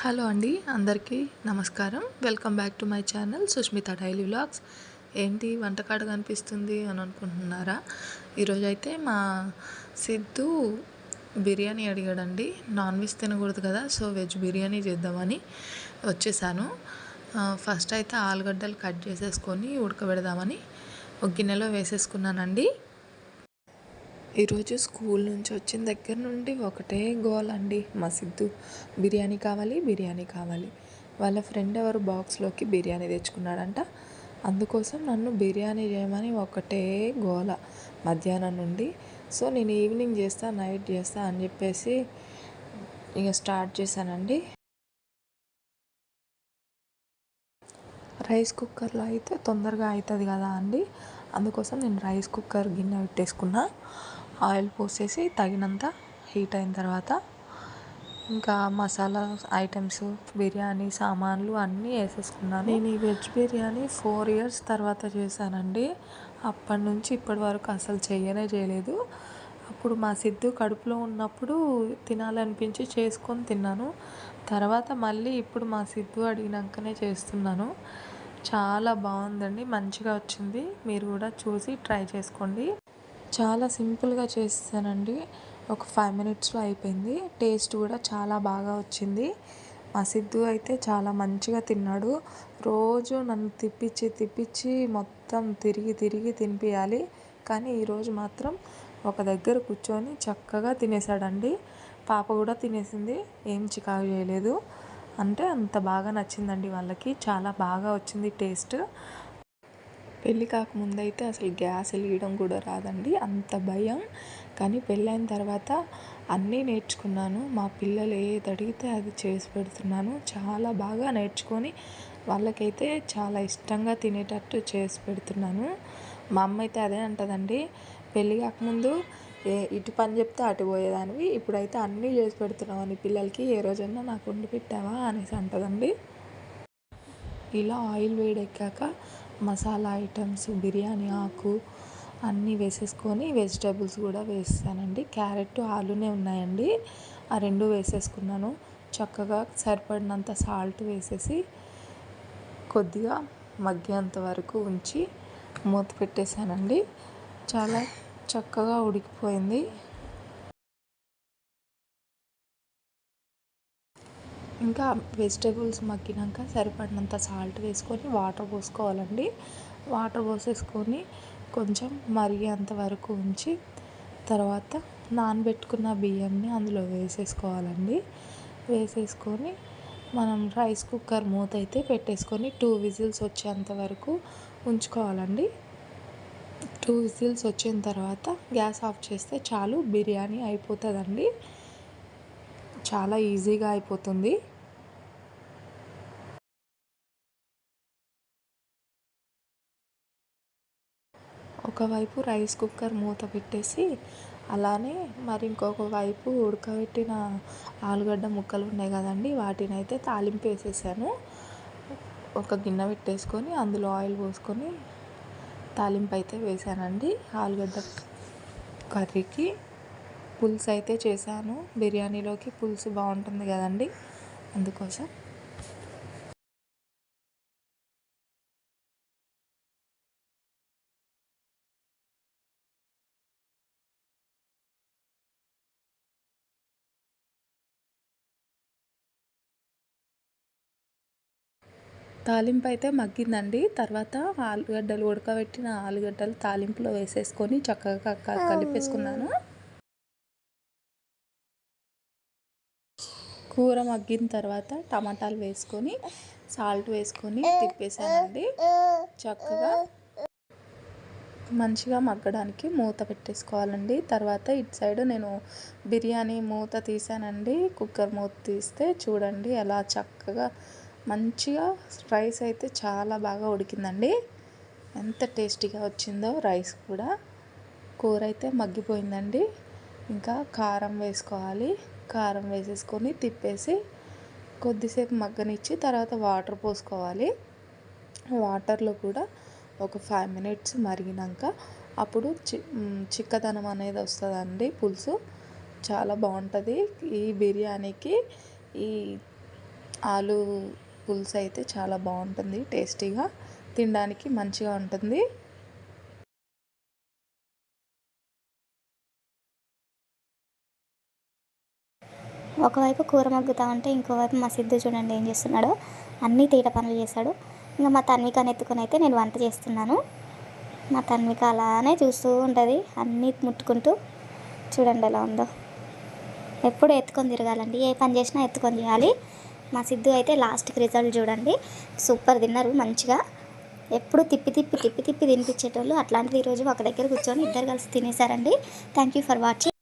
Hello అండి, అందరికీ నమస్కారం. Welcome back to my channel Sushmita daily vlogs. ఏంటి వంటకాడ కనిపిస్తుంది అని అనుకుంటున్నారా? ఈరోజైతే మా సిద్ధు బిర్యానీ అడిగాడండి. నాన్ వెజ్ తినకూడదు కదా, సో వెజ్ బిర్యానీ చేద్దామని వచ్చేసాను. ఫస్ట్ అయితే ఆలుగడ్డలు కట్ చేసేసుకొని ఉడకబెడదామని ఒక గిన్నెలో వేసేసుకున్నానండి. ఈరోజు స్కూల్ నుంచి వచ్చిన దగ్గర నుండి ఒకటే గోల్ అండి. మా సిద్ధు బిర్యానీ కావాలి, బిర్యానీ కావాలి. వాళ్ళ ఫ్రెండ్ ఎవరు బాక్స్లోకి బిర్యానీ తెచ్చుకున్నాడంట. అందుకోసం నన్ను బిర్యానీ చేయమని ఒకటే గోల మధ్యాహ్నం నుండి. సో నేను ఈవినింగ్ చేస్తా, నైట్ చేస్తా అని చెప్పేసి ఇక స్టార్ట్ చేశానండి. రైస్ కుక్కర్లో అయితే తొందరగా అవుతుంది కదా అండి, అందుకోసం నేను రైస్ కుక్కర్ గిన్నె పెట్టేసుకున్నా. ఆయిల్ పోసేసి తగినంత హీట్ అయిన తర్వాత ఇంకా మసాలా ఐటమ్స్, బిర్యానీ సామాన్లు అన్నీ వేసేసుకున్నాను. నేను ఈ వెజ్ బిర్యానీ 4 years తర్వాత చేశానండి. అప్పటి నుంచి ఇప్పటి వరకు అసలు చేయలేదు. అప్పుడు మా సిద్ధు కడుపులో ఉన్నప్పుడు తినాలనిపించి చేసుకొని తిన్నాను. తర్వాత మళ్ళీ ఇప్పుడు మా సిద్ధు అడిగినాకనే చేస్తున్నాను. చాలా బాగుందండి, మంచిగా వచ్చింది. మీరు కూడా చూసి ట్రై చేసుకోండి. చాలా సింపుల్గా చేస్తానండి. ఒక 5 minutesలో అయిపోయింది. టేస్ట్ కూడా చాలా బాగా వచ్చింది. మా సిద్ధు అయితే చాలా మంచిగా తిన్నాడు. రోజు నన్ను తిప్పించి మొత్తం తిరిగి తినిపించాలి. కానీ ఈరోజు మాత్రం ఒక దగ్గర కూర్చొని చక్కగా తినేసాడండి. పాప కూడా తినేసింది, ఏం చికాకు చేయలేదు. అంటే అంత బాగా నచ్చిందండి వాళ్ళకి. చాలా బాగా వచ్చింది టేస్ట్. పెళ్ళి కాకముందైతే అసలు గ్యాస్ వెలిగడం కూడా రాదండి, అంత భయం. కానీ పెళ్ళైన తర్వాత అన్నీ నేర్చుకున్నాను. మా పిల్లలు ఏది అడిగితే అది చేసి పెడుతున్నాను. చాలా బాగా నేర్చుకొని వాళ్ళకైతే చాలా ఇష్టంగా తినేటట్టు చేసి పెడుతున్నాను. మా అమ్మ అయితే అదే అంటదండి, పెళ్ళి కాకముందు ఇటు పని చెప్తే అటు పోయేదానివి, ఇప్పుడైతే అన్నీ చేసి పెడుతున్నావు అని పిల్లలకి, ఏ రోజన్నా నాకు వండి పెట్టావా అనేసి అంటదండి. ఇలా ఆయిల్ వేడెక్కాక మసాలా ఐటమ్స్, బిర్యానీ ఆకు అన్నీ వేసేసుకొని వెజిటేబుల్స్ కూడా వేసానండి. క్యారెట్, ఆలునే ఉన్నాయండి, ఆ రెండు వేసేసుకున్నాను. చక్కగా సరిపడినంత సాల్ట్ వేసేసి కొద్దిగా మగ్గేంత వరకు ఉంచి మూత పెట్టేశానండి. చాలా చక్కగా ఉడికిపోయింది. ఇంకా వెజిటేబుల్స్ మగ్గినాక సరిపడినంత సాల్ట్ వేసుకొని వాటర్ పోసుకోవాలండి. వాటర్ పోసేసుకొని కొంచెం మరిగేంత వరకు ఉంచి తర్వాత నానబెట్టుకున్న బియ్యంని అందులో వేసేసుకోవాలండి. వేసేసుకొని మనం రైస్ కుక్కర్ మూత అయితే పెట్టేసుకొని 2 whistles వచ్చేంత వరకు ఉంచుకోవాలండి. 2 whistles వచ్చిన తర్వాత గ్యాస్ ఆఫ్ చేస్తే చాలు, బిర్యానీ అయిపోతుందండి. చాలా ఈజీగా అయిపోతుంది. ఒకవైపు రైస్ కుక్కర్ మూత పెట్టేసి అలానే మరి ఇంకొక వైపు ఉడకబెట్టిన ఆలుగడ్డ ముక్కలు ఉన్నాయి కదండి, వాటిని అయితే తాలింపు వేసేసాను. ఒక గిన్నె పెట్టేసుకొని అందులో ఆయిల్ పోసుకొని తాలింపు అయితే వేసానండి. ఆలుగడ్డ కర్రీకి పులుసు అయితే చేశాను. బిర్యానీలోకి పులుసు బాగుంటుంది కదండి, అందుకోసం. తాలింపు అయితే మగ్గిందండి. తర్వాత ఆలుగడ్డలు, ఉడకబెట్టిన ఆలుగడ్డలు తాలింపులో వేసేసుకొని చక్కగా కలిపేసుకున్నాను. కూర మగ్గిన తర్వాత టమాటాలు వేసుకొని సాల్ట్ వేసుకొని తిప్పేసానండి. చక్కగా మంచిగా మగ్గడానికి మూత పెట్టేసుకోవాలండి. తర్వాత ఇటు సైడ్ నేను బిర్యానీ మూత తీసానండి. కుక్కర్ మూత తీస్తే చూడండి ఎలా చక్కగా మంచిగా రైస్ అయితే చాలా బాగా ఉడికిందండి. ఎంత టేస్టీగా వచ్చిందో రైస్ కూడా. కూర అయితే మగ్గిపోయిందండి. ఇంకా కారం వేసుకోవాలి. కారం వేసేసుకొని తిప్పేసి కొద్దిసేపు మగ్గనిచ్చి తర్వాత వాటర్ పోసుకోవాలి. వాటర్లో కూడా ఒక 5 minutes మరిగినాక అప్పుడు చిక్కదనం అనేది వస్తుందండి. పులుసు చాలా బాగుంటుంది. ఈ బిర్యానీకి ఈ ఆలు పులుసు అయితే చాలా బాగుంటుంది, టేస్టీగా తినడానికి మంచిగా ఉంటుంది. ఒకవైపు కూర మగ్గుతూ ఉంటే ఇంకోవైపు మా సిద్ధు చూడండి ఏం చేస్తున్నాడో, అన్నీ తీట పనులు చేశాడు. ఇంకా మా తన్వికని ఎత్తుకొని అయితే నేను వంట చేస్తున్నాను. మా తన్విక అలానే చూస్తూ ఉంటుంది అన్నీ ముట్టుకుంటూ. చూడండి ఎలా ఉందో. ఎప్పుడు ఎత్తుకొని తిరగాలండి, ఏ పని చేసినా ఎత్తుకొని చేయాలి. మా సిద్ధు అయితే లాస్ట్కి రిజల్ట్ చూడండి, సూపర్ తిన్నారు మంచిగా. ఎప్పుడు తిప్పి తిప్పి తిప్పి తిప్పి తినిపించేటోళ్ళు, అట్లాంటిది ఈరోజు ఒక దగ్గర కూర్చొని ఇద్దరు కలిసి తినేసారండి. Thank you for watching.